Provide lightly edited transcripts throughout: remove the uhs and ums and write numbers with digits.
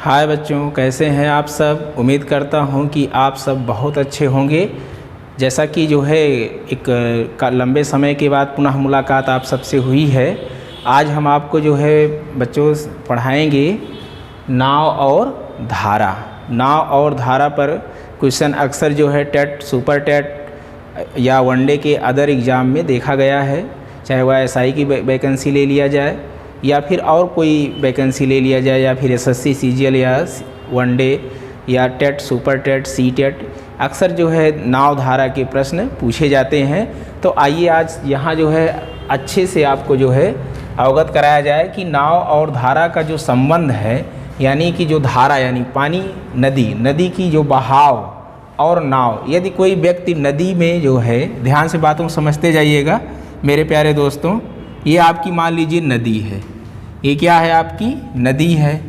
हाय बच्चों, कैसे हैं आप सब। उम्मीद करता हूं कि आप सब बहुत अच्छे होंगे। जैसा कि जो है एक लंबे समय के बाद पुनः मुलाकात आप सबसे हुई है। आज हम आपको जो है बच्चों पढ़ाएंगे नाव और धारा। नाव और धारा पर क्वेश्चन अक्सर जो है टेट, सुपर टेट या वनडे के अदर एग्ज़ाम में देखा गया है। चाहे वह एसआई की वैकेंसी ले लिया जाए या फिर और कोई वैकेंसी ले लिया जाए या फिर एसएससी सीजीएल या वनडे या TET, super TET, C TET, अक्सर जो है नाव धारा के प्रश्न पूछे जाते हैं। तो आइए आज यहाँ जो है अच्छे से आपको जो है अवगत कराया जाए कि नाव और धारा का जो संबंध है, यानी कि जो धारा यानी पानी, नदी की जो बहाव और नाव। यदि कोई व्यक्ति नदी में जो है, ध्यान से बातों को समझते जाइएगा मेरे प्यारे दोस्तों। ये आपकी मान लीजिए नदी है, ये क्या है आपकी नदी है।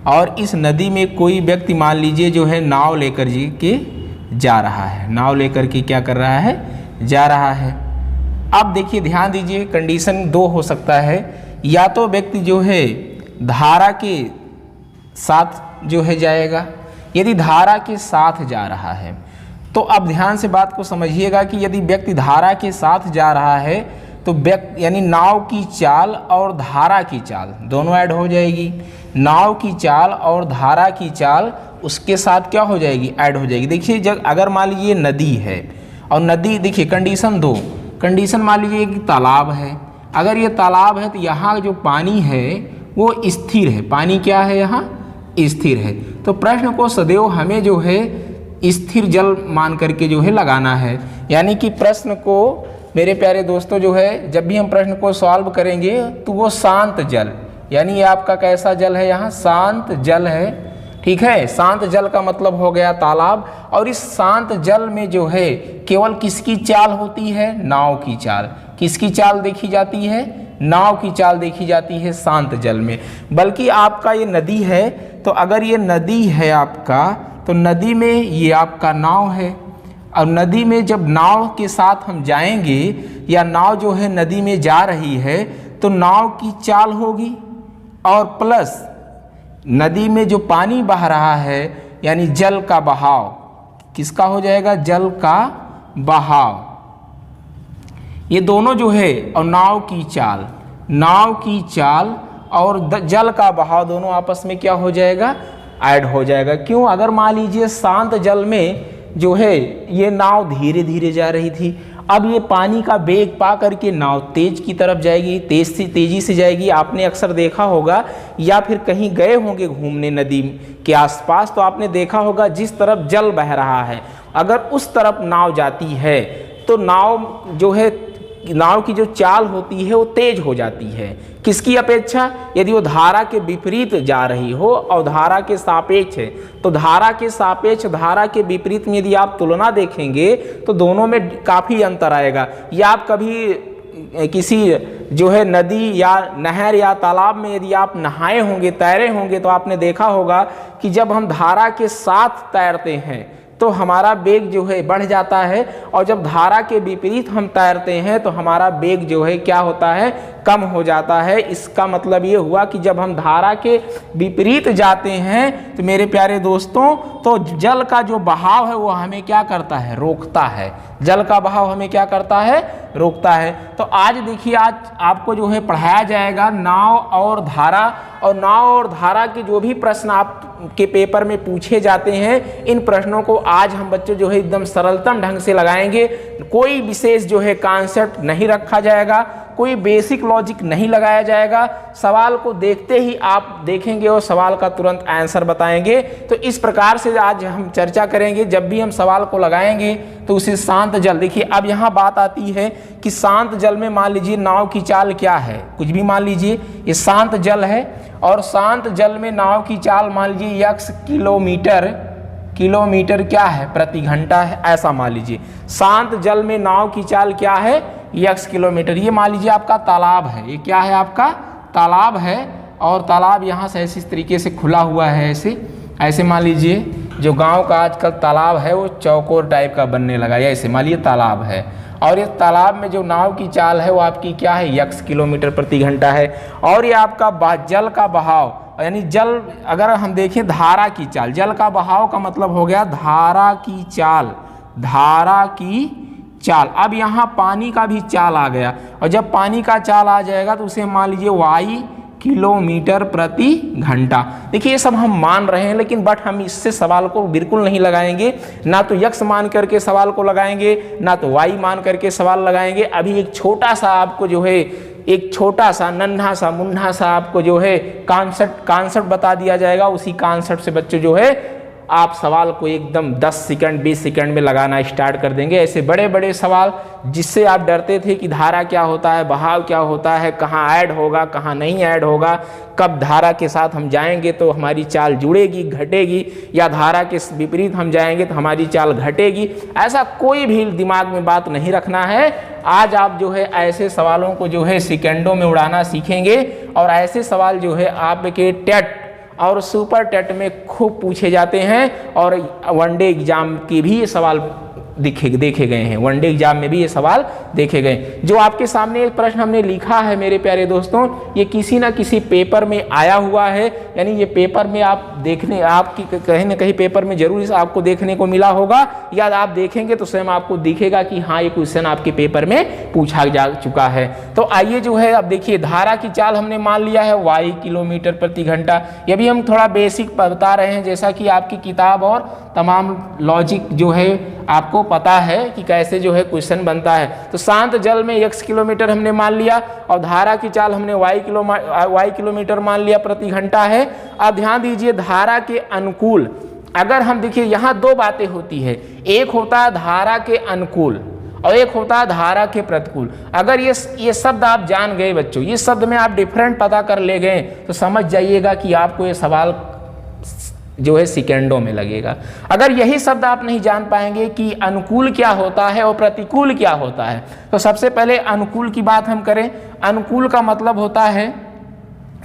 और इस नदी में कोई व्यक्ति मान लीजिए जो है नाव लेकर जी के जा रहा है, नाव लेकर के क्या कर रहा है, जा रहा है। अब देखिए ध्यान दीजिए, कंडीशन दो हो सकता है। या तो व्यक्ति जो है धारा के साथ जो है जाएगा। यदि धारा के साथ जा रहा है तो अब ध्यान से बात को समझिएगा कि यदि व्यक्ति धारा के साथ जा रहा है तो व्यक्ति यानी नाव की चाल और धारा की चाल दोनों ऐड हो जाएगी। नाव की चाल और धारा की चाल उसके साथ क्या हो जाएगी, ऐड हो जाएगी। देखिए जब अगर मान लीजिए नदी है और नदी, देखिए कंडीशन दो, कंडीशन मान लीजिए कि तालाब है। अगर ये तालाब है तो यहाँ जो पानी है वो स्थिर है। पानी क्या है, यहाँ स्थिर है। तो प्रश्न को सदैव हमें जो है स्थिर जल मान करके जो है लगाना है। यानी कि प्रश्न को मेरे प्यारे दोस्तों जो है जब भी हम प्रश्न को सॉल्व करेंगे तो वो शांत जल, यानी ये आपका कैसा जल है, यहाँ शांत जल है। ठीक है, शांत जल का मतलब हो गया तालाब। और इस शांत जल में जो है केवल किसकी चाल होती है, नाव की चाल। किसकी चाल देखी जाती है, नाव की चाल देखी जाती है शांत जल में। बल्कि आपका ये नदी है तो अगर ये नदी है आपका तो नदी में ये आपका नाव है। और नदी में जब नाव के साथ हम जाएंगे या नाव जो है नदी में जा रही है तो नाव की चाल होगी और प्लस नदी में जो पानी बह रहा है यानी जल का बहाव, किसका हो जाएगा, जल का बहाव। ये दोनों जो है और नाव की चाल और जल का बहाव दोनों आपस में क्या हो जाएगा, ऐड हो जाएगा। क्यों, अगर मान लीजिए शांत जल में जो है ये नाव धीरे धीरे जा रही थी, अब ये पानी का वेग पा करके नाव तेज की तरफ जाएगी, तेजी से जाएगी। आपने अक्सर देखा होगा या फिर कहीं गए होंगे घूमने नदी के आसपास तो आपने देखा होगा जिस तरफ जल बह रहा है अगर उस तरफ नाव जाती है तो नाव जो है, नाव की जो चाल होती है वो तेज हो जाती है। किसकी अपेक्षा, यदि वो धारा के विपरीत जा रही हो और धारा के सापेक्ष है तो धारा के सापेक्ष, धारा के विपरीत में यदि आप तुलना देखेंगे तो दोनों में काफ़ी अंतर आएगा। या आप कभी किसी जो है नदी या नहर या तालाब में यदि आप नहाए होंगे, तैरे होंगे तो आपने देखा होगा कि जब हम धारा के साथ तैरते हैं तो हमारा वेग जो है बढ़ जाता है और जब धारा के विपरीत हम तैरते हैं तो हमारा वेग जो है क्या होता है, कम हो जाता है। इसका मतलब ये हुआ कि जब हम धारा के विपरीत जाते हैं तो मेरे प्यारे दोस्तों तो जल का जो बहाव है वो हमें क्या करता है, रोकता है। जल का बहाव हमें क्या करता है, रोकता है। तो आज देखिए, आज आपको जो है पढ़ाया जाएगा नाव और धारा। और नाव और धारा के जो भी प्रश्न आपके पेपर में पूछे जाते हैं, इन प्रश्नों को आज हम बच्चों जो है एकदम सरलतम ढंग से लगाएंगे। कोई विशेष जो है कॉन्सेप्ट नहीं रखा जाएगा, कोई बेसिक लॉजिक नहीं लगाया जाएगा। सवाल को देखते ही आप देखेंगे और सवाल का तुरंत आंसर बताएंगे। तो इस प्रकार से आज हम चर्चा करेंगे। जब भी हम सवाल को लगाएंगे तो उसे शांत जल, देखिए अब यहाँ बात आती है कि शांत जल में मान लीजिए नाव की चाल क्या है, कुछ भी मान लीजिए ये शांत जल है और शांत जल में नाव की चाल मान लीजिए x किलोमीटर क्या है, प्रति घंटा है, ऐसा मान लीजिए। शांत जल में नाव की चाल क्या है, x किलोमीटर। ये मान लीजिए आपका तालाब है, ये क्या है आपका तालाब है और तालाब यहाँ से ऐसे इस तरीके से खुला हुआ है, ऐसे मान लीजिए। जो गांव का आजकल तालाब है वो चौकोर टाइप का बनने लगा है, ऐसे मान लीजिए तालाब है। और इस तालाब में जो नाव की चाल है वो आपकी क्या है, x किलोमीटर प्रति घंटा है। और ये आपका जल का बहाव, यानी जल, अगर हम देखें धारा की चाल, जल का बहाव का मतलब हो गया धारा की चाल, धारा की चाल। अब यहाँ पानी का भी चाल आ गया, और जब पानी का चाल आ जाएगा तो उसे मान लीजिए वाई किलोमीटर प्रति घंटा। देखिए ये सब हम मान रहे हैं, लेकिन बट हम इससे सवाल को बिल्कुल नहीं लगाएंगे, ना तो यक्स मान करके सवाल को लगाएंगे, ना तो वाई मान करके सवाल लगाएंगे। अभी एक छोटा सा आपको जो है, एक छोटा सा नन्हा सा मुन्ना सा आपको जो है कॉन्सेप्ट बता दिया जाएगा। उसी कॉन्सेप्ट से बच्चों जो है आप सवाल को एकदम 10 सेकंड 20 सेकंड में लगाना स्टार्ट कर देंगे। ऐसे बड़े बड़े सवाल जिससे आप डरते थे कि धारा क्या होता है, बहाव क्या होता है, कहाँ ऐड होगा कहाँ नहीं ऐड होगा, कब धारा के साथ हम जाएंगे तो हमारी चाल जुड़ेगी घटेगी, या धारा के विपरीत हम जाएंगे तो हमारी चाल घटेगी, ऐसा कोई भी दिमाग में बात नहीं रखना है। आज आप जो है ऐसे सवालों को जो है सेकंडों में उड़ाना सीखेंगे, और ऐसे सवाल जो है आपके टेट और सुपर टेट में खूब पूछे जाते हैं, और वनडे एग्जाम के भी ये सवाल देखे गए हैं, वनडे एग्जाम में भी ये सवाल देखे गए। जो आपके सामने एक प्रश्न हमने लिखा है मेरे प्यारे दोस्तों, ये किसी ना किसी पेपर में आया हुआ है, यानी ये पेपर में आप देखने, आपकी कहीं ना कहीं पेपर में जरूर आपको देखने को मिला होगा, या आप देखेंगे तो स्वयं आपको दिखेगा कि हाँ ये क्वेश्चन आपके पेपर में पूछा जा चुका है। तो आइए जो है अब देखिए, धारा की चाल हमने मान लिया है वाई किलोमीटर प्रति घंटा। ये भी हम थोड़ा बेसिक बता रहे हैं, जैसा कि आपकी किताब और तमाम लॉजिक जो है आपको पता है कि कैसे जो है क्वेश्चन बनता है। तो शांत जल में x किलोमीटर हमने मान लिया, और धारा की चाल हमने y किलोमीटर मान लिया प्रति घंटा है। अब ध्यान दीजिए, धारा के अनुकूल अगर हम देखिए, यहाँ दो बातें होती है, एक होता है धारा के अनुकूल और एक होता है धारा के प्रतिकूल। अगर ये शब्द आप जान गए बच्चों, ये शब्द में आप डिफरेंट पता कर ले गए तो समझ जाइएगा कि आपको ये सवाल जो है सेकंडों में लगेगा। अगर यही शब्द आप नहीं जान पाएंगे कि अनुकूल क्या होता है और प्रतिकूल क्या होता है, तो सबसे पहले अनुकूल की बात हम करें। अनुकूल का मतलब होता है,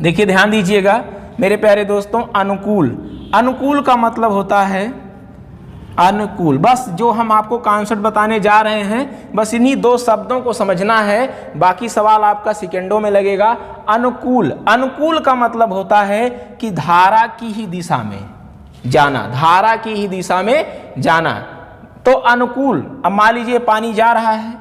देखिए ध्यान दीजिएगा मेरे प्यारे दोस्तों, अनुकूल का मतलब होता है अनुकूल। बस जो हम आपको कॉन्सेप्ट बताने जा रहे हैं, बस इन्हीं दो शब्दों को समझना है, बाकी सवाल आपका सेकंडों में लगेगा। अनुकूल का मतलब होता है कि धारा की ही दिशा में जाना, धारा की ही दिशा में जाना। तो अनुकूल, अब मान लीजिए पानी जा रहा है,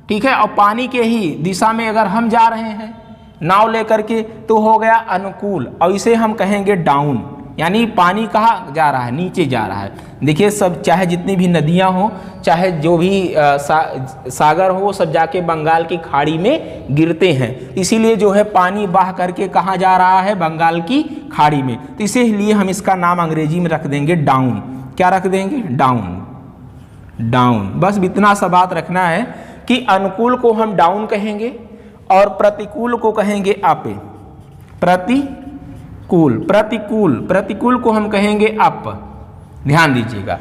ठीक है, और पानी के ही दिशा में अगर हम जा रहे हैं नाव लेकर के, तो हो गया अनुकूल, और इसे हम कहेंगे डाउन, यानी पानी कहाँ जा रहा है, नीचे जा रहा है। देखिए सब, चाहे जितनी भी नदियाँ हो, चाहे जो भी सागर हो, सब जाके बंगाल की खाड़ी में गिरते हैं। इसीलिए जो है पानी बह करके कहाँ जा रहा है, बंगाल की खाड़ी में। तो इसीलिए हम इसका नाम अंग्रेजी में रख देंगे डाउन। क्या रख देंगे? डाउन। बस इतना सा बात रखना है कि अनुकूल को हम डाउन कहेंगे और प्रतिकूल को कहेंगे अप। प्रतिकूल को हम कहेंगे अप। ध्यान दीजिएगा,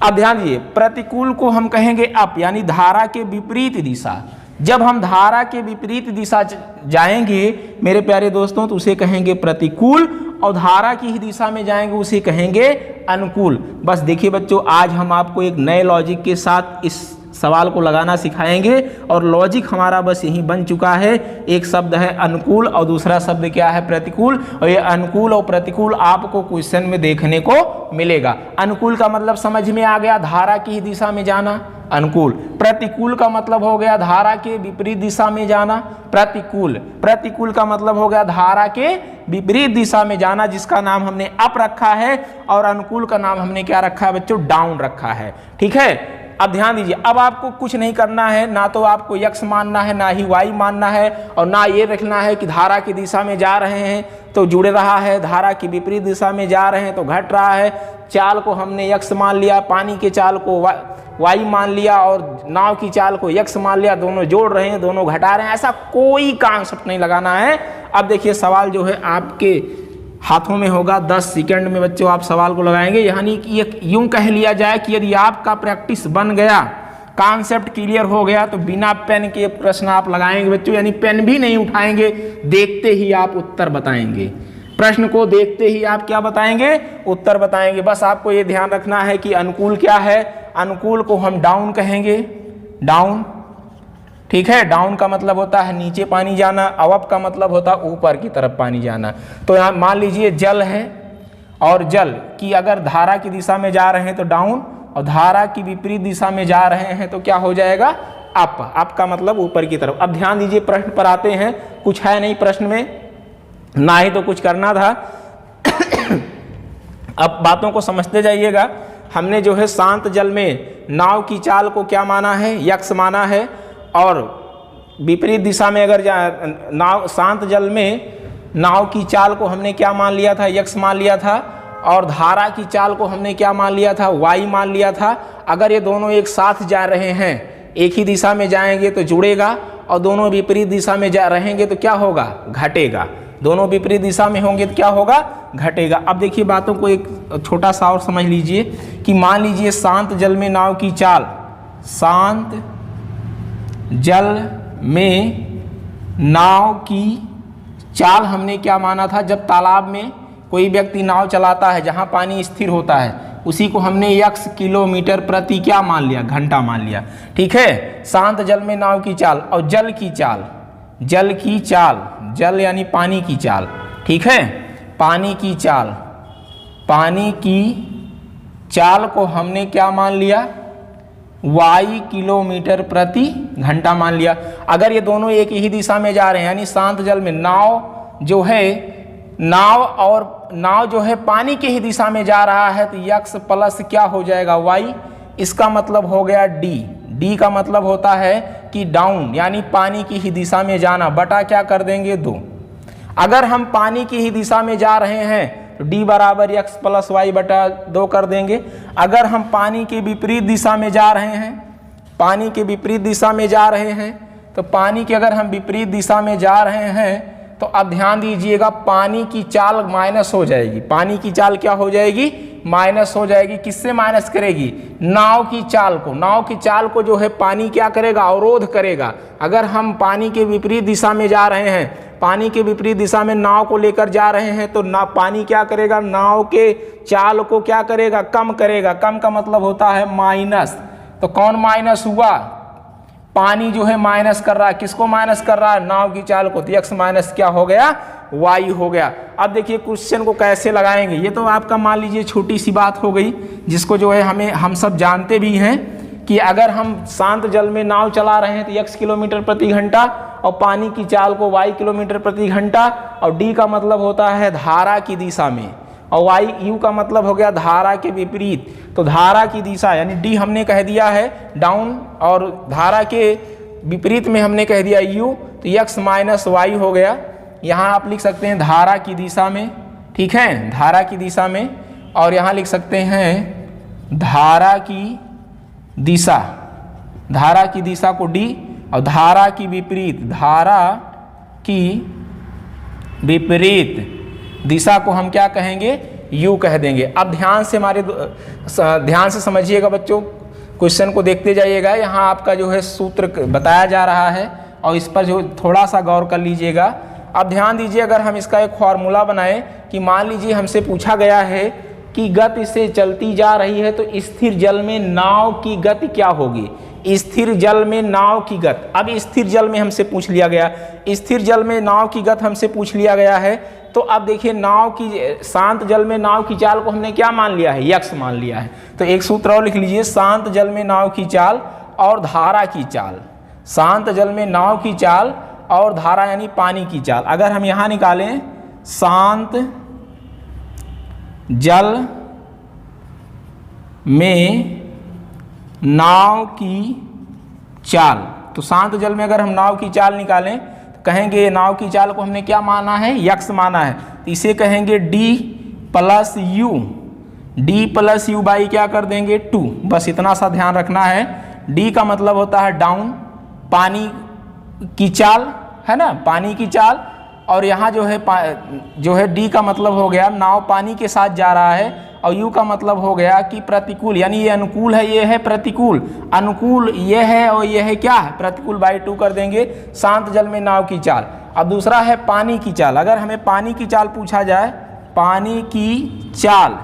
अब ध्यान दीजिए, प्रतिकूल को हम कहेंगे अप, यानी धारा के विपरीत दिशा। जब हम धारा के विपरीत दिशा जाएंगे मेरे प्यारे दोस्तों, तो उसे कहेंगे प्रतिकूल, और धारा की ही दिशा में जाएंगे उसे कहेंगे अनुकूल। बस देखिए बच्चों, आज हम आपको एक नए लॉजिक के साथ इस सवाल को लगाना सिखाएंगे, और लॉजिक हमारा बस यही बन चुका है। एक शब्द है अनुकूल और दूसरा शब्द क्या है? प्रतिकूल। और ये अनुकूल और प्रतिकूल आपको क्वेश्चन में देखने को मिलेगा। अनुकूल का मतलब समझ में आ गया, धारा की ही दिशा में जाना, अनुकूल। प्रतिकूल का मतलब हो गया धारा के विपरीत दिशा में जाना, प्रतिकूल का मतलब हो गया धारा के विपरीत दिशा में जाना, जिसका नाम हमने अप रखा है, और अनुकूल का नाम हमने क्या रखा है बच्चों? डाउन रखा है। ठीक है, अब ध्यान दीजिए, अब आपको कुछ नहीं करना है, ना तो आपको x मानना है, ना ही y मानना है, और ना ये रखना है कि धारा की दिशा में जा रहे हैं तो जुड़ रहा है, धारा की विपरीत दिशा में जा रहे हैं तो घट रहा है। चाल को हमने x मान लिया, पानी के चाल को y मान लिया, और नाव की चाल को x मान लिया, दोनों जोड़ रहे हैं, दोनों घटा रहे हैं, ऐसा कोई कॉन्सेप्ट नहीं लगाना है। अब देखिए सवाल जो है आपके हाथों में होगा, 10 सेकंड में बच्चों आप सवाल को लगाएंगे। यानी कि एक यूं कह लिया जाए कि यदि आपका प्रैक्टिस बन गया, कॉन्सेप्ट क्लियर हो गया, तो बिना पेन के प्रश्न आप लगाएंगे बच्चों, यानी पेन भी नहीं उठाएंगे, देखते ही आप उत्तर बताएंगे। प्रश्न को देखते ही आप क्या बताएंगे? उत्तर बताएंगे। बस आपको ये ध्यान रखना है कि अनुकूल क्या है। अनुकूल को हम डाउन कहेंगे, डाउन, ठीक है। डाउन का मतलब होता है नीचे पानी जाना, अप का मतलब होता है ऊपर की तरफ पानी जाना। तो यहाँ मान लीजिए जल है और जल की अगर धारा की दिशा में जा रहे हैं तो डाउन, और धारा की विपरीत दिशा में जा रहे हैं तो क्या हो जाएगा अप। अप का मतलब ऊपर की तरफ। अब ध्यान दीजिए प्रश्न पर आते हैं, कुछ है नहीं प्रश्न में, ना ही तो कुछ करना था। अब बातों को समझते जाइएगा। हमने जो है शांत जल में नाव की चाल को क्या माना है, यक्स माना है, और विपरीत दिशा में अगर नाव शांत जल में नाव की चाल को हमने क्या मान लिया था, यक्स मान लिया था, और धारा की चाल को हमने क्या मान लिया था, वाई मान लिया था। अगर ये दोनों एक साथ जा रहे हैं, एक ही दिशा में जाएंगे तो जुड़ेगा, और दोनों विपरीत दिशा में जा रहेंगे तो क्या होगा, घटेगा। दोनों विपरीत दिशा में होंगे तो क्या होगा, घटेगा। अब देखिए बातों को एक छोटा सा और समझ लीजिए कि मान लीजिए शांत जल में नाव की चाल, शांत जल में नाव की चाल हमने क्या माना था, जब तालाब में कोई व्यक्ति नाव चलाता है जहाँ पानी स्थिर होता है, उसी को हमने यक्स किलोमीटर प्रति क्या मान लिया, घंटा मान लिया। ठीक है। शांत जल में नाव की चाल और जल की चाल, जल की चाल, जल यानी पानी की चाल, ठीक है, पानी की चाल, पानी की चाल को हमने क्या मान लिया, वाई किलोमीटर प्रति घंटा मान लिया। अगर ये दोनों एक ही दिशा में जा रहे हैं, यानी शांत जल में नाव जो है, नाव जो है पानी के ही दिशा में जा रहा है, तो यक्स प्लस क्या हो जाएगा, वाई। इसका मतलब हो गया डी। डी का मतलब होता है कि डाउन यानी पानी की ही दिशा में जाना, बटा क्या कर देंगे, 2। अगर हम पानी की ही दिशा में जा रहे हैं तो डी बराबर यक्स प्लस वाई बटा 2 कर देंगे। अगर हम पानी के विपरीत दिशा में जा रहे हैं, पानी के विपरीत दिशा में जा रहे हैं, तो पानी के अगर हम विपरीत दिशा में जा रहे हैं तो अब ध्यान दीजिएगा पानी की चाल माइनस हो जाएगी। पानी की चाल क्या हो जाएगी, माइनस हो जाएगी। किससे माइनस करेगी, नाव की चाल को। नाव की चाल को जो है पानी क्या करेगा, अवरोध करेगा। अगर हम पानी के विपरीत दिशा में जा रहे हैं, पानी के विपरीत दिशा में नाव को लेकर जा रहे हैं, तो ना पानी क्या करेगा, नाव के चाल को क्या करेगा, कम करेगा। कम का मतलब होता है माइनस। तो कौन माइनस हुआ, पानी जो है माइनस कर रहा है। किसको माइनस कर रहा है, नाव की चाल को। तो एक्स माइनस क्या हो गया, वाई हो गया। अब देखिए क्वेश्चन को कैसे लगाएंगे। ये तो आपका मान लीजिए छोटी सी बात हो गई, जिसको जो है हम सब जानते भी हैं कि अगर हम शांत जल में नाव चला रहे हैं तो x किलोमीटर प्रति घंटा, और पानी की चाल को y किलोमीटर प्रति घंटा, और d का मतलब होता है धारा की दिशा में, और y u का मतलब हो गया धारा के विपरीत। तो धारा की दिशा यानी d हमने कह दिया है डाउन, और धारा के विपरीत में हमने कह दिया u, तो x माइनस वाई हो गया। यहाँ आप लिख सकते हैं धारा की दिशा में, ठीक है, धारा की दिशा में, और यहाँ लिख सकते हैं धारा की दिशा, धारा की दिशा को d, और धारा की विपरीत, धारा की विपरीत दिशा को हम क्या कहेंगे, u कह देंगे। अब ध्यान से समझिएगा बच्चों, क्वेश्चन को देखते जाइएगा। यहाँ आपका जो है सूत्र बताया जा रहा है, और इस पर जो थोड़ा सा गौर कर लीजिएगा। अब ध्यान दीजिए, अगर हम इसका एक फॉर्मूला बनाएं कि मान लीजिए हमसे पूछा गया है कि गति से चलती जा रही है, तो स्थिर जल में नाव की गति क्या होगी, स्थिर जल में नाव की गति। अब स्थिर जल में हमसे पूछ लिया गया, स्थिर जल में नाव की गति हमसे पूछ लिया गया है। तो अब देखिए नाव की, शांत जल में नाव की चाल को हमने क्या मान लिया है, यक्स मान लिया है। तो एक सूत्र और लिख लीजिए, शांत जल में नाव की चाल और धारा की चाल, शांत जल में नाव की चाल और धारा यानी पानी की चाल। अगर हम यहाँ निकालें शांत जल में नाव की चाल, तो शांत जल में अगर हम नाव की चाल निकालें तो कहेंगे नाव की चाल को हमने क्या माना है, यक्स माना है। तो इसे कहेंगे D plus you, D plus you by क्या कर देंगे 2। बस इतना सा ध्यान रखना है। डी का मतलब होता है डाउन, पानी की चाल है ना, पानी की चाल, और यहाँ जो है डी का मतलब हो गया नाव पानी के साथ जा रहा है, और यू का मतलब हो गया कि प्रतिकूल, यानी ये अनुकूल है, ये है प्रतिकूल, अनुकूल ये है और ये है क्या है प्रतिकूल, बाई 2 कर देंगे। शांत जल में नाव की चाल। अब दूसरा है पानी की चाल। अगर हमें पानी की चाल पूछा जाए, पानी की चाल,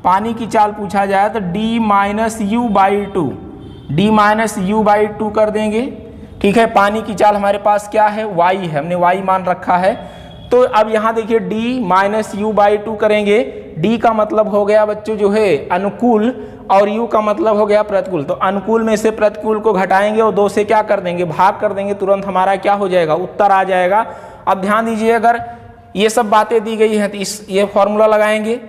पानी की चाल पूछा जाए तो D minus you by 2, D minus you by 2 कर देंगे, ठीक है, पानी की चाल हमारे पास क्या है, y है, हमने y मान रखा है। तो अब यहाँ देखिए d माइनस यू बाई 2 करेंगे। d का मतलब हो गया बच्चों जो है अनुकूल और u का मतलब हो गया प्रतिकूल। तो अनुकूल में से प्रतिकूल को घटाएंगे और 2 से क्या कर देंगे, भाग कर देंगे, तुरंत हमारा क्या हो जाएगा, उत्तर आ जाएगा। अब ध्यान दीजिए, अगर ये सब बातें दी गई हैं तो ये फॉर्मूला लगाएंगे,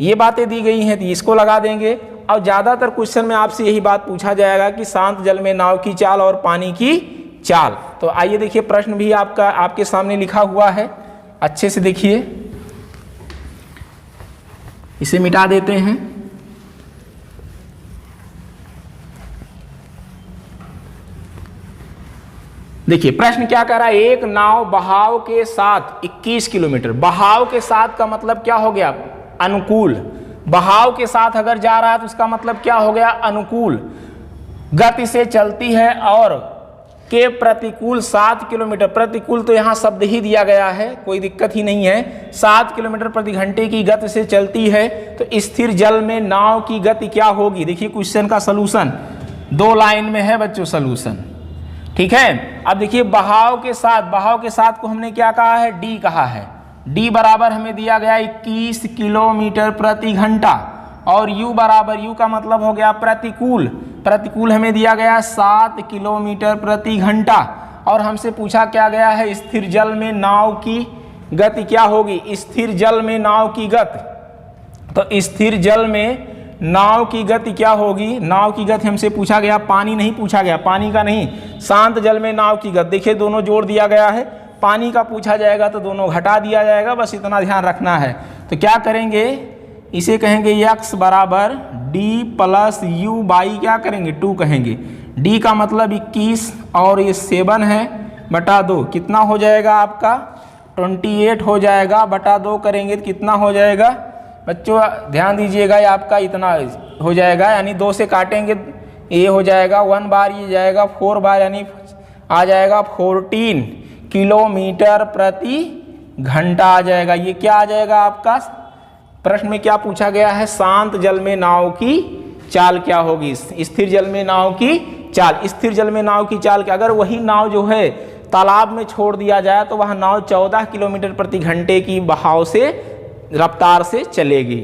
ये बातें दी गई हैं तो इसको लगा देंगे। और ज़्यादातर क्वेश्चन में आपसे यही बात पूछा जाएगा कि शांत जल में नाव की चाल और पानी की चाल। तो आइए देखिए, प्रश्न भी आपके सामने लिखा हुआ है, अच्छे से देखिए, इसे मिटा देते हैं। देखिए प्रश्न क्या कह रहा है, एक नाव बहाव के साथ 21 किलोमीटर, बहाव के साथ का मतलब क्या हो गया, अनुकूल, बहाव के साथ अगर जा रहा है तो उसका मतलब क्या हो गया, अनुकूल गति से चलती है और के प्रतिकूल 7 किलोमीटर, प्रतिकूल तो यहाँ शब्द ही दिया गया है, कोई दिक्कत ही नहीं है, 7 किलोमीटर प्रति घंटे की गति से चलती है। तो स्थिर जल में नाव की गति क्या होगी। देखिए क्वेश्चन का सलूशन 2 लाइन में है बच्चों सलूशन, ठीक है। अब देखिए बहाव के साथ को हमने क्या कहा है, डी कहा है। डी बराबर हमें दिया गया 21 किलोमीटर प्रति घंटा और u बराबर, u का मतलब हो गया प्रतिकूल, प्रतिकूल हमें दिया गया 7 किलोमीटर प्रति घंटा। और हमसे पूछा क्या गया है, स्थिर जल में नाव की गति क्या होगी, स्थिर जल में नाव की गति। तो स्थिर जल में नाव की गति क्या होगी, नाव की गति हमसे पूछा गया, पानी नहीं पूछा गया, पानी का नहीं, शांत जल में नाव की गति। देखिए दोनों जोड़ दिया गया है, पानी का पूछा जाएगा तो दोनों घटा दिया जाएगा, बस इतना ध्यान रखना है। तो क्या करेंगे, इसे कहेंगे x बराबर d प्लस यू बाई क्या करेंगे 2 कहेंगे। d का मतलब 21 और ये 7 है बटा 2, कितना हो जाएगा आपका 28 हो जाएगा, बटा 2 करेंगे तो कितना हो जाएगा बच्चों, ध्यान दीजिएगा, ये आपका इतना हो जाएगा, यानी 2 से काटेंगे ये हो जाएगा 1 बार, ये जाएगा 4 बार, यानी आ जाएगा 14 किलोमीटर प्रति घंटा आ जाएगा। ये क्या आ जाएगा आपका, प्रश्न में क्या पूछा गया है, शांत जल में नाव की चाल क्या होगी, स्थिर जल में नाव की चाल। स्थिर जल में नाव की चाल क्या, अगर वही नाव जो है तालाब में छोड़ दिया जाए तो वह नाव 14 किलोमीटर प्रति घंटे की बहाव से रफ्तार से चलेगी।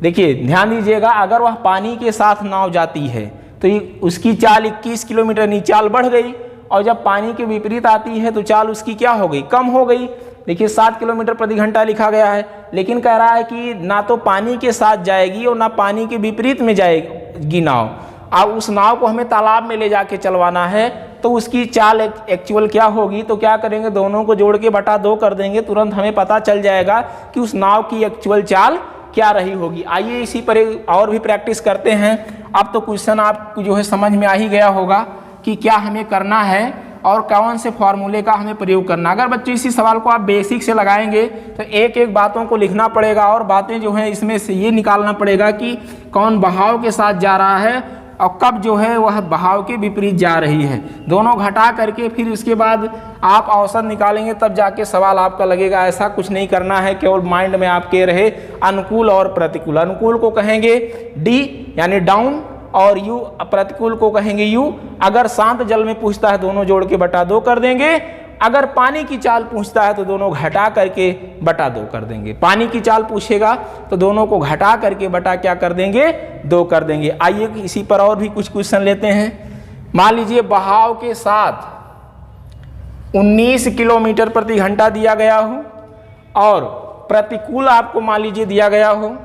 देखिए ध्यान दीजिएगा, अगर वह पानी के साथ नाव जाती है तो उसकी चाल 21 किलोमीटर, नहीं चाल बढ़ गई, और जब पानी के विपरीत आती है तो चाल उसकी क्या हो गई, कम हो गई। देखिए 7 किलोमीटर प्रति घंटा लिखा गया है, लेकिन कह रहा है कि ना तो पानी के साथ जाएगी और ना पानी के विपरीत में जाएगी नाव। अब उस नाव को हमें तालाब में ले जाके चलवाना है तो उसकी चाल एक्चुअल क्या होगी। तो क्या करेंगे, दोनों को जोड़ के बटा 2 कर देंगे, तुरंत हमें पता चल जाएगा कि उस नाव की एक्चुअल चाल क्या रही होगी। आइए इसी पर और भी प्रैक्टिस करते हैं। अब तो क्वेश्चन आपको जो है समझ में आ ही गया होगा कि क्या हमें करना है और कौन से फॉर्मूले का हमें प्रयोग करना। अगर बच्चे इसी सवाल को आप बेसिक से लगाएंगे तो एक एक बातों को लिखना पड़ेगा और बातें जो हैं इसमें से ये निकालना पड़ेगा कि कौन बहाव के साथ जा रहा है और कब जो है वह बहाव के विपरीत जा रही है। दोनों घटा करके फिर उसके बाद आप औसत निकालेंगे, तब जाके सवाल आपका लगेगा। ऐसा कुछ नहीं करना है, केवल माइंड में आपके रहे अनुकूल और प्रतिकूल। अनुकूल को कहेंगे डी यानी डाउन और यू, प्रतिकूल को कहेंगे यू। अगर शांत जल में पूछता है दोनों जोड़ के बटा 2 कर देंगे, अगर पानी की चाल पूछता है तो दोनों घटा करके बटा 2 कर देंगे। पानी की चाल पूछेगा तो दोनों को घटा करके बटा क्या कर देंगे 2 कर देंगे। आइए इसी पर और भी कुछ क्वेश्चन लेते हैं। मान लीजिए बहाव के साथ 19 किलोमीटर प्रति घंटा दिया गया हो और प्रतिकूल आपको मान लीजिए दिया गया हो,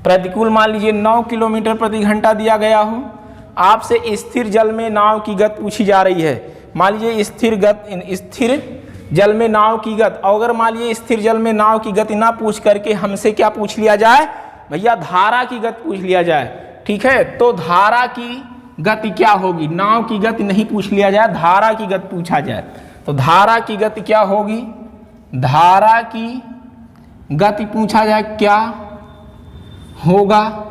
प्रतिकूल मान लीजिए 9 किलोमीटर प्रति घंटा दिया गया हो। आपसे स्थिर जल में नाव की गति पूछी जा रही है। मान लीजिए स्थिर जल में नाव की गति, और अगर मान लीजिए स्थिर जल में नाव की गति ना पूछ करके हमसे क्या पूछ लिया जाए भैया, धारा की गति पूछ लिया जाए, ठीक है। तो धारा की गति क्या होगी, नाव की गति नहीं पूछ लिया जाए, धारा की गति पूछा जाए तो धारा की गति क्या होगी, धारा की गति पूछा जाए क्या होगा।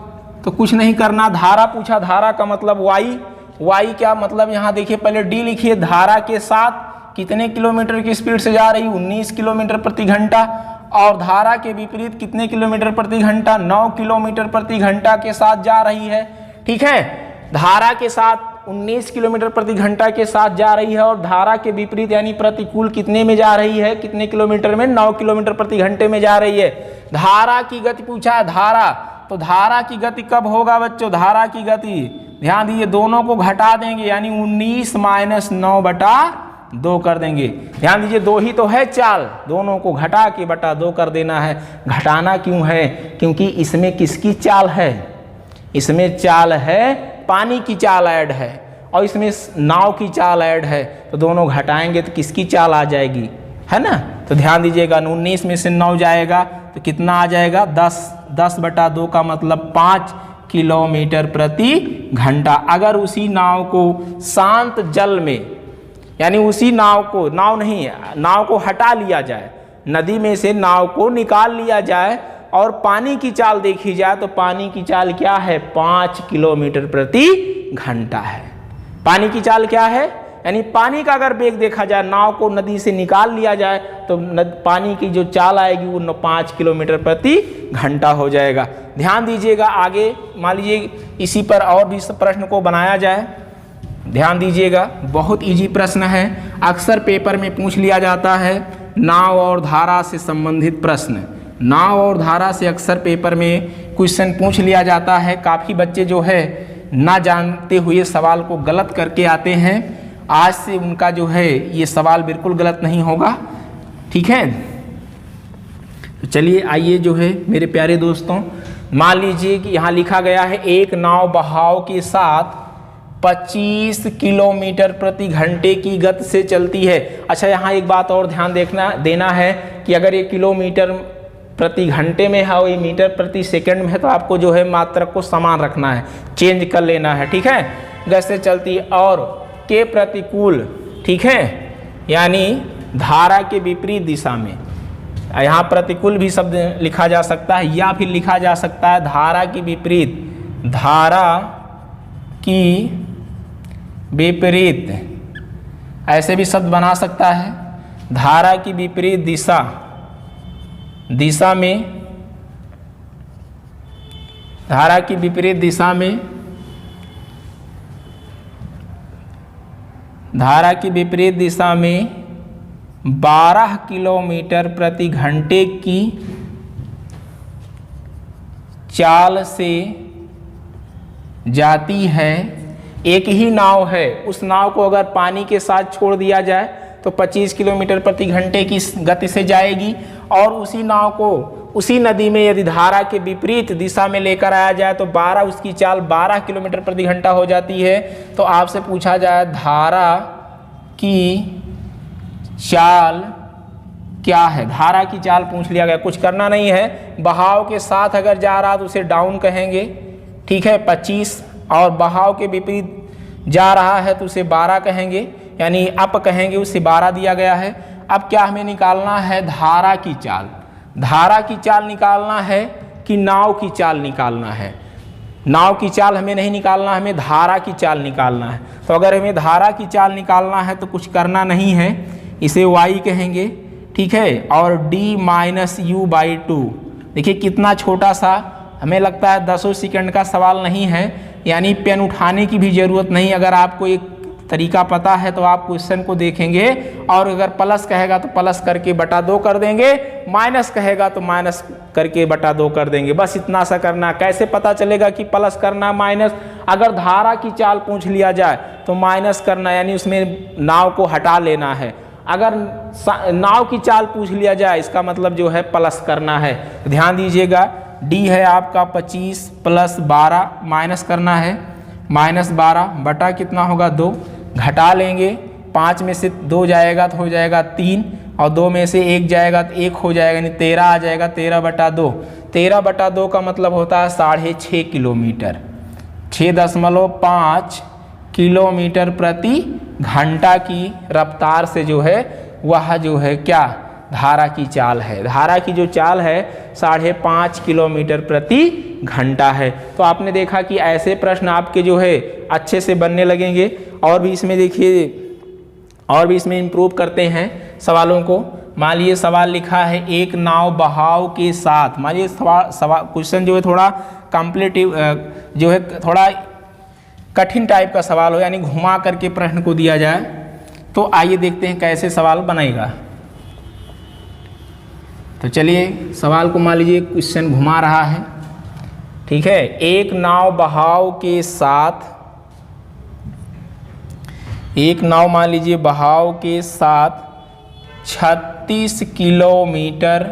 तो कुछ नहीं करना, धारा पूछा, धारा का मतलब वाई, वाई क्या मतलब यहाँ देखिए पहले डी लिखिए, धारा के साथ कितने किलोमीटर की स्पीड से जा रही, 19 किलोमीटर प्रति घंटा, और धारा के विपरीत कितने किलोमीटर प्रति घंटा, 9 किलोमीटर प्रति घंटा के साथ जा रही है, ठीक है। धारा के साथ 19 किलोमीटर प्रति घंटा के साथ जा रही है और धारा के विपरीत यानी प्रतिकूल कितने में जा रही है, कितने किलोमीटर में, 9 किलोमीटर प्रति घंटे में जा रही है। धारा की गति पूछा है, धारा, तो धारा की गति कब होगा बच्चों, धारा की गति ध्यान दीजिए दोनों को घटा देंगे यानी 19 - 9/2 कर देंगे। ध्यान दीजिए दो ही तो है चाल, दोनों को घटा के बटा 2 कर देना है। घटाना क्यों है, क्योंकि इसमें किसकी चाल है, इसमें चाल है पानी की चाल ऐड है और इसमें नाव की चाल ऐड है, तो दोनों घटाएंगे तो किसकी चाल आ जाएगी, है ना। तो ध्यान दीजिएगा 19 में से 9 जाएगा तो कितना आ जाएगा 10/2 का मतलब 5 किलोमीटर प्रति घंटा। अगर उसी नाव को शांत जल में यानी उसी नाव को, नाव नहीं, नाव को हटा लिया जाए, नदी में से नाव को निकाल लिया जाए और पानी की चाल देखी जाए तो पानी की चाल क्या है, 5 किलोमीटर प्रति घंटा है। पानी की चाल क्या है, यानी पानी का अगर वेग देखा जाए, नाव को नदी से निकाल लिया जाए तो पानी की जो चाल आएगी वो 5 किलोमीटर प्रति घंटा हो जाएगा। ध्यान दीजिएगा आगे, मान लीजिए इसी पर और भी प्रश्न को बनाया जाए। ध्यान दीजिएगा बहुत इजी प्रश्न है, अक्सर पेपर में पूछ लिया जाता है नाव और धारा से संबंधित प्रश्न। नाव और धारा से अक्सर पेपर में क्वेश्चन पूछ लिया जाता है। काफ़ी बच्चे जो है ना जानते हुए सवाल को गलत करके आते हैं। आज से उनका जो है ये सवाल बिल्कुल गलत नहीं होगा, ठीक है। तो चलिए आइए जो है मेरे प्यारे दोस्तों, मान लीजिए कि यहाँ लिखा गया है एक नाव बहाव के साथ 25 किलोमीटर प्रति घंटे की गति से चलती है। अच्छा यहाँ एक बात और ध्यान देना है कि अगर ये किलोमीटर प्रति घंटे में है और ये मीटर प्रति सेकंड में है तो आपको जो है मात्रक को समान रखना है, चेंज कर लेना है, ठीक है। गति से चलती है और के प्रतिकूल, ठीक है, यानी धारा के विपरीत दिशा में। यहाँ प्रतिकूल भी शब्द लिखा जा सकता है या फिर लिखा जा सकता है धारा की विपरीत, धारा की विपरीत, ऐसे भी शब्द बना सकता है। धारा की विपरीत दिशा में, धारा की विपरीत दिशा में, धारा की विपरीत दिशा में 12 किलोमीटर प्रति घंटे की चाल से जाती है। एक ही नाव है, उस नाव को अगर पानी के साथ छोड़ दिया जाए तो 25 किलोमीटर प्रति घंटे की गति से जाएगी और उसी नाव को उसी नदी में यदि धारा के विपरीत दिशा में लेकर आया जाए तो 12 उसकी चाल 12 किलोमीटर प्रति घंटा हो जाती है। तो आपसे पूछा जाए धारा की चाल क्या है, धारा की चाल पूछ लिया गया, कुछ करना नहीं है। बहाव के साथ अगर जा रहा तो उसे डाउन कहेंगे, ठीक है, 25, और बहाव के विपरीत जा रहा है तो उसे 12 कहेंगे, यानी अप कहेंगे, उससे 12 दिया गया है। अब क्या हमें निकालना है, धारा की चाल। धारा की चाल निकालना है कि नाव की चाल निकालना है। नाव की चाल हमें नहीं निकालना, हमें धारा की चाल निकालना है। तो अगर हमें धारा की चाल निकालना है तो कुछ करना नहीं है, इसे y कहेंगे, ठीक है, और d - u/2। देखिए कितना छोटा सा, हमें लगता है 10 सेकंड का सवाल नहीं है, यानी पेन उठाने की भी ज़रूरत नहीं। अगर आपको एक तरीका पता है तो आप क्वेश्चन को देखेंगे और अगर प्लस कहेगा तो प्लस करके बटा 2 कर देंगे, माइनस कहेगा तो माइनस करके बटा 2 कर देंगे। बस इतना सा करना। कैसे पता चलेगा कि प्लस करना माइनस, अगर धारा की चाल पूछ लिया जाए तो माइनस करना, यानी उसमें नाव को हटा लेना है। अगर नाव की चाल पूछ लिया जाए इसका मतलब जो है प्लस करना है। ध्यान दीजिएगा डी है आपका 25 + 12, माइनस करना है, -12 बटा कितना होगा 2, घटा लेंगे, 5 में से 2 जाएगा तो हो जाएगा 3 और 2 में से 1 जाएगा तो 1 हो जाएगा, यानी 13 आ जाएगा। 13/2, 13/2 का मतलब होता है 6.5 किलोमीटर, 6.5 किलोमीटर प्रति घंटा की रफ्तार से जो है वह जो है क्या, धारा की चाल है। धारा की जो चाल है 5.5 किलोमीटर प्रति घंटा है। तो आपने देखा कि ऐसे प्रश्न आपके जो है अच्छे से बनने लगेंगे। और भी इसमें देखिए, और भी इसमें इम्प्रूव करते हैं सवालों को। मान लीजिए सवाल लिखा है एक नाव बहाव के साथ, मान लीजिए सवाल क्वेश्चन जो है थोड़ा कॉम्पिटिटिव जो है, थोड़ा कठिन टाइप का सवाल हो, यानी घुमा करके प्रश्न को दिया जाए, तो आइए देखते हैं कैसे सवाल बनेगा। तो चलिए सवाल को मान लीजिए क्वेश्चन घुमा रहा है, ठीक है। एक नाव मान लीजिए बहाव के साथ 36 किलोमीटर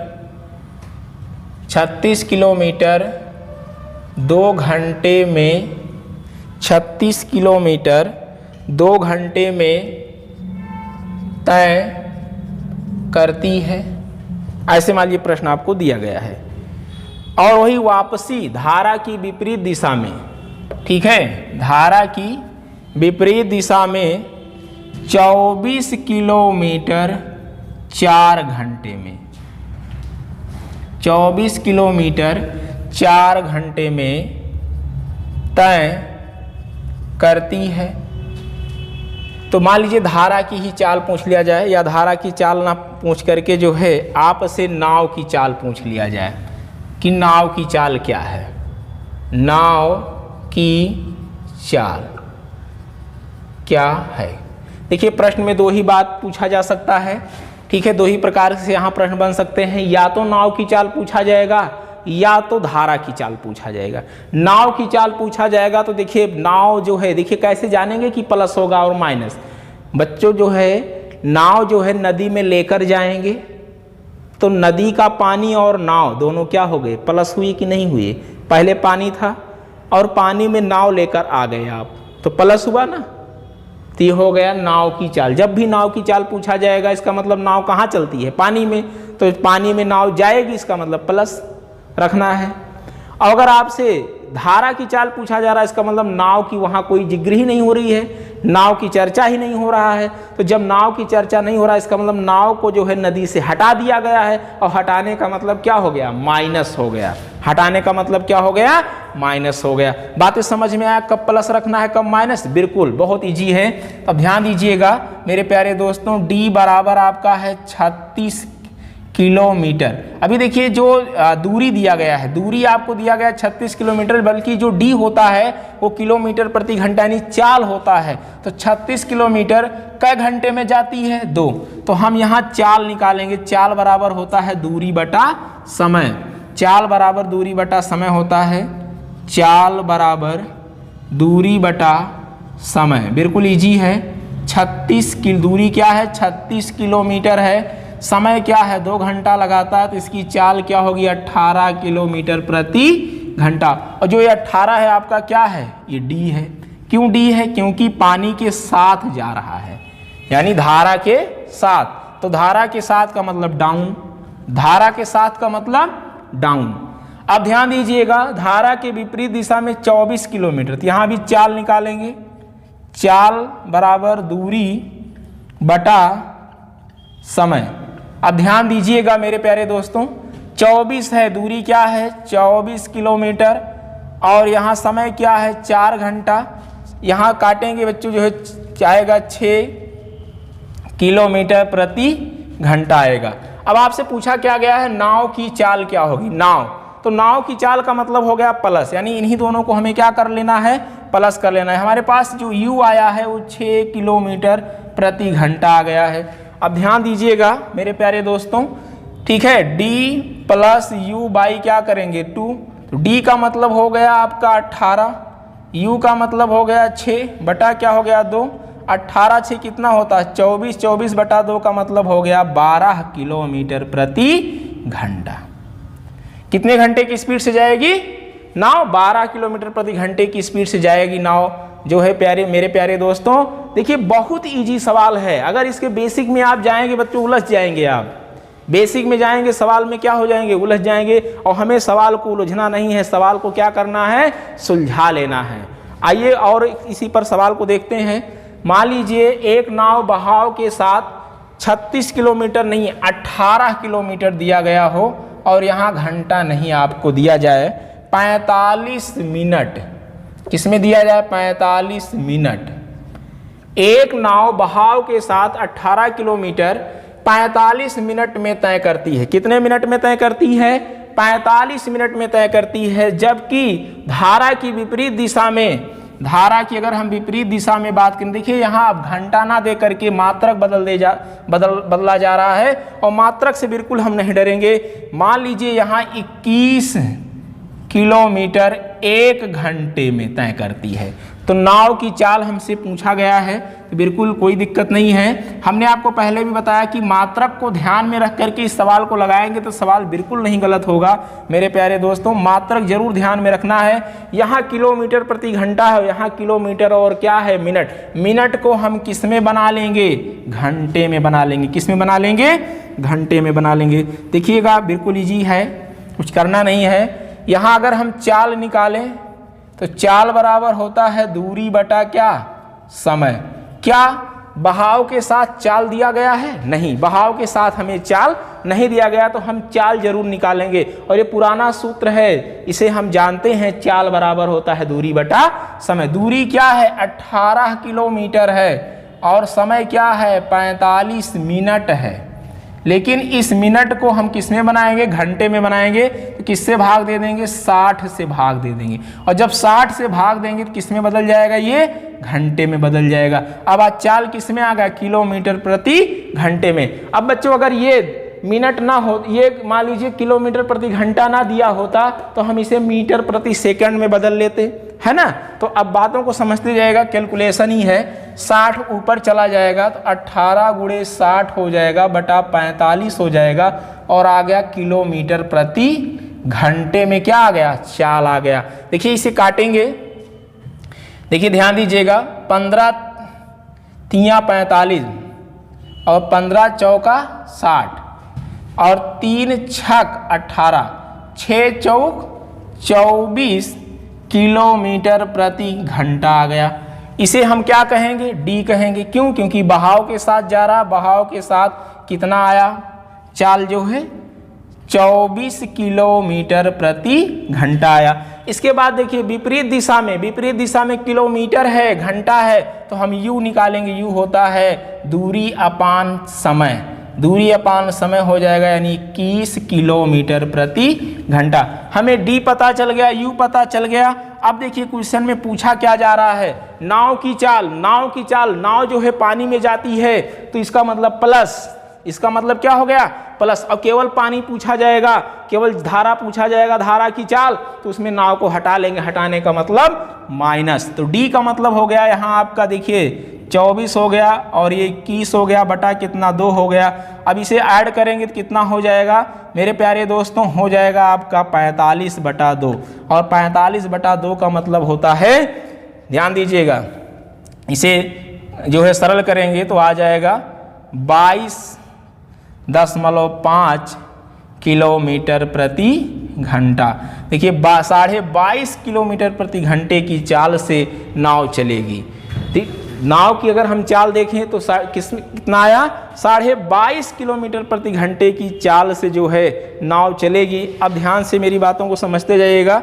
2 घंटे में 36 किलोमीटर 2 घंटे में तय करती है, ऐसे मान लीजिए प्रश्न आपको दिया गया है। और वही वापसी धारा की विपरीत दिशा में, ठीक है, धारा की विपरीत दिशा में 24 किलोमीटर 4 घंटे में, 24 किलोमीटर 4 घंटे में तय करती है। तो मान लीजिए धारा की ही चाल पूछ लिया जाए, या धारा की चाल ना पूछ करके जो है आपसे नाव की चाल पूछ लिया जाए कि नाव की चाल क्या है। नाव की चाल क्या है? देखिए प्रश्न में दो ही बात पूछा जा सकता है, ठीक है। दो ही प्रकार से यहाँ प्रश्न बन सकते हैं, या तो नाव की चाल पूछा जाएगा या तो धारा की चाल पूछा जाएगा। नाव की चाल पूछा जाएगा तो देखिए नाव जो है, देखिए कैसे जानेंगे कि प्लस होगा और माइनस। बच्चों जो है नाव जो है नदी में लेकर जाएंगे, तो नदी का पानी और नाव दोनों क्या हो गए, प्लस हुई कि नहीं हुए। पहले पानी था और पानी में नाव लेकर आ गए आप, तो प्लस हुआ ना, तो ये हो गया नाव की चाल। जब भी नाव की चाल पूछा जाएगा इसका मतलब नाव कहाँ चलती है, पानी में, तो पानी में नाव जाएगी, इसका मतलब प्लस रखना है। और अगर आपसे धारा की चाल पूछा जा रहा है, इसका मतलब नाव की वहाँ कोई जिक्र ही नहीं हो रही है, नाव की चर्चा ही नहीं हो रहा है। तो जब नाव की चर्चा नहीं हो रहा है, इसका मतलब नाव को जो है नदी से हटा दिया गया है, और हटाने का मतलब क्या हो गया, माइनस हो गया। हटाने का मतलब क्या हो गया, माइनस हो गया। बातें समझ में आया, कब प्लस रखना है कब माइनस, बिल्कुल बहुत इजी है। अब ध्यान दीजिएगा मेरे प्यारे दोस्तों, डी बराबर आपका है 36 किलोमीटर। अभी देखिए जो दूरी दिया गया है, दूरी आपको दिया गया 36 किलोमीटर, बल्कि जो डी होता है वो किलोमीटर प्रति घंटा यानी चाल होता है। तो 36 किलोमीटर कै घंटे में जाती है, 2। तो हम यहाँ चाल निकालेंगे, चाल बराबर होता है दूरी बटा समय। चाल बराबर दूरी बटा समय होता है, चाल बराबर दूरी बटा समय, बिल्कुल इजी है। 36 की दूरी क्या है, 36 किलोमीटर है, समय क्या है 2 घंटा लगाता है, तो इसकी चाल क्या होगी 18 किलोमीटर प्रति घंटा। और जो ये 18 है आपका क्या है, ये डी है। क्यों डी है, क्योंकि पानी के साथ जा रहा है, यानी धारा के साथ। तो धारा के साथ का मतलब डाउन, धारा के साथ का मतलब डाउन। अब ध्यान दीजिएगा, धारा के विपरीत दिशा में 24 किलोमीटर, तो यहाँ भी चाल निकालेंगे, चाल बराबर दूरी बटा समय। अब ध्यान दीजिएगा मेरे प्यारे दोस्तों, 24 है, दूरी क्या है 24 किलोमीटर, और यहाँ समय क्या है 4 घंटा। यहाँ काटेंगे बच्चों जो है आएगा 6 किलोमीटर प्रति घंटा आएगा। अब आपसे पूछा क्या गया है, नाव की चाल क्या होगी, नाव। तो नाव की चाल का मतलब हो गया प्लस, यानी इन्हीं दोनों को हमें क्या कर लेना है, प्लस कर लेना है। हमारे पास जो u आया है वो 6 किलोमीटर प्रति घंटा आ गया है। अब ध्यान दीजिएगा मेरे प्यारे दोस्तों, ठीक है, d प्लस यू बाई क्या करेंगे 2। तो d का मतलब हो गया आपका 18, u का मतलब हो गया 6 बटा क्या हो गया 2। 18 6 कितना होता है 24, 24 बटा 2 का मतलब हो गया 12 किलोमीटर प्रति घंटा। कितने घंटे की स्पीड से जाएगी नाव, 12 किलोमीटर प्रति घंटे की स्पीड से जाएगी नाव जो है प्यारे मेरे प्यारे दोस्तों। देखिए बहुत इजी सवाल है, अगर इसके बेसिक में आप जाएंगे बच्चों उलझ जाएंगे। आप बेसिक में जाएंगे सवाल में क्या हो जाएंगे, उलझ जाएंगे। और हमें सवाल को उलझना नहीं है, सवाल को क्या करना है, सुलझा लेना है। आइए और इसी पर सवाल को देखते हैं। मान लीजिए एक नाव बहाव के साथ 36 किलोमीटर नहीं 18 किलोमीटर दिया गया हो, और यहाँ घंटा नहीं आपको दिया जाए, 45 मिनट किसमें दिया जाए 45 मिनट। एक नाव बहाव के साथ 18 किलोमीटर 45 मिनट में तय करती है। कितने मिनट में तय करती है, 45 मिनट में तय करती है। जबकि धारा की विपरीत दिशा में धारा की अगर हम विपरीत दिशा में बात करें, देखिए यहाँ अब घंटा ना दे करके मात्रक बदला जा रहा है और मात्रक से बिल्कुल हम नहीं डरेंगे। मान लीजिए यहाँ 21 किलोमीटर 1 घंटे में तय करती है, तो नाव की चाल हमसे पूछा गया है, तो बिल्कुल कोई दिक्कत नहीं है। हमने आपको पहले भी बताया कि मात्रक को ध्यान में रख करके इस सवाल को लगाएंगे तो सवाल बिल्कुल नहीं गलत होगा मेरे प्यारे दोस्तों। मात्रक जरूर ध्यान में रखना है। यहाँ किलोमीटर प्रति घंटा है, यहाँ किलोमीटर और क्या है मिनट। मिनट को हम किस में बना लेंगे, घंटे में बना लेंगे। किस में बना लेंगे, घंटे में बना लेंगे। देखिएगा बिल्कुल ईजी है, कुछ करना नहीं है। यहाँ अगर हम चाल निकालें तो चाल बराबर होता है दूरी बटा क्या, समय। क्या बहाव के साथ चाल दिया गया है, नहीं, बहाव के साथ हमें चाल नहीं दिया गया, तो हम चाल जरूर निकालेंगे। और ये पुराना सूत्र है, इसे हम जानते हैं, चाल बराबर होता है दूरी बटा समय। दूरी क्या है, 18 किलोमीटर है और समय क्या है, 45 मिनट है। लेकिन इस मिनट को हम किस में बनाएंगे, घंटे में बनाएंगे, तो किससे भाग दे देंगे, 60 से भाग दे देंगे। और जब 60 से भाग देंगे तो किस में बदल जाएगा, ये घंटे में बदल जाएगा। अब आज चाल किस में आ गया, किलोमीटर प्रति घंटे में। अब बच्चों अगर ये मिनट ना हो, ये मान लीजिए किलोमीटर प्रति घंटा ना दिया होता तो हम इसे मीटर प्रति सेकंड में बदल लेते, है ना। तो अब बातों को समझते जाएगा, कैलकुलेशन ही है। 60 ऊपर चला जाएगा तो 18 गुणे 60 हो जाएगा बटा 45 हो जाएगा और आ गया किलोमीटर प्रति घंटे में क्या आ गया, चाल आ गया। देखिए इसे काटेंगे, देखिए ध्यान दीजिएगा, 15 तिया 45 और 15 चौका 60 और 3 छक 18, 6 चौक 24 किलोमीटर प्रति घंटा आ गया। इसे हम क्या कहेंगे, डी कहेंगे। क्यों, क्योंकि बहाव के साथ जा रहा, बहाव के साथ कितना आया, चाल जो है 24 किलोमीटर प्रति घंटा आया। इसके बाद देखिए विपरीत दिशा में, विपरीत दिशा में किलोमीटर है, घंटा है, तो हम यू निकालेंगे। यू होता है दूरी अपान समय। दूरी अपान समय हो जाएगा यानी 21 किलोमीटर प्रति घंटा। हमें डी पता चल गया, यू पता चल गया। अब देखिए क्वेश्चन में पूछा क्या जा रहा है, नाव की चाल। नाव की चाल, नाव जो है पानी में जाती है तो इसका मतलब प्लस, इसका मतलब क्या हो गया, प्लस। अब केवल पानी पूछा जाएगा, केवल धारा पूछा जाएगा, धारा की चाल, तो उसमें नाव को हटा लेंगे, हटाने का मतलब माइनस। तो डी का मतलब हो गया यहाँ आपका, देखिए 24 हो गया और ये 21 हो गया बटा कितना, 2 हो गया। अब इसे ऐड करेंगे तो कितना हो जाएगा मेरे प्यारे दोस्तों, हो जाएगा आपका 45 बटा 2। और 45 बटा 2 का मतलब होता है, ध्यान दीजिएगा, इसे जो है सरल करेंगे तो आ जाएगा 22.5 किलोमीटर प्रति घंटा। देखिए 22.5 किलोमीटर प्रति घंटे की चाल से नाव चलेगी। नाव की अगर हम चाल देखें तो कितना आया, 22.5 किलोमीटर प्रति घंटे की चाल से जो है नाव चलेगी। अब ध्यान से मेरी बातों को समझते जाइएगा।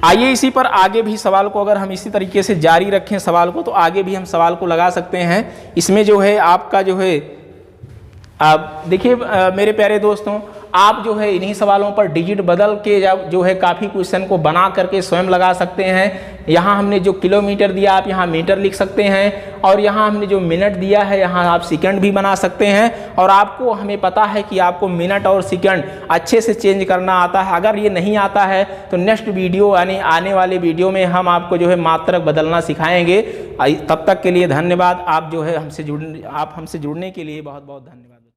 आइए इसी पर आगे भी सवाल को, अगर हम इसी तरीके से जारी रखें सवाल को, तो आगे भी हम सवाल को लगा सकते हैं। इसमें जो है आपका जो है, आप देखिए मेरे प्यारे दोस्तों, आप जो है इन्हीं सवालों पर डिजिट बदल के जो है काफ़ी क्वेश्चन को बना करके स्वयं लगा सकते हैं। यहाँ हमने जो किलोमीटर दिया आप यहाँ मीटर लिख सकते हैं, और यहाँ हमने जो मिनट दिया है यहाँ आप सेकंड भी बना सकते हैं। और आपको, हमें पता है कि आपको मिनट और सेकंड अच्छे से चेंज करना आता है। अगर ये नहीं आता है तो नेक्स्ट वीडियो यानी आने वाले वीडियो में हम आपको जो है मात्रक बदलना सिखाएंगे। तब तक के लिए धन्यवाद। आप जो है हमसे जुड़ने के लिए बहुत बहुत धन्यवाद।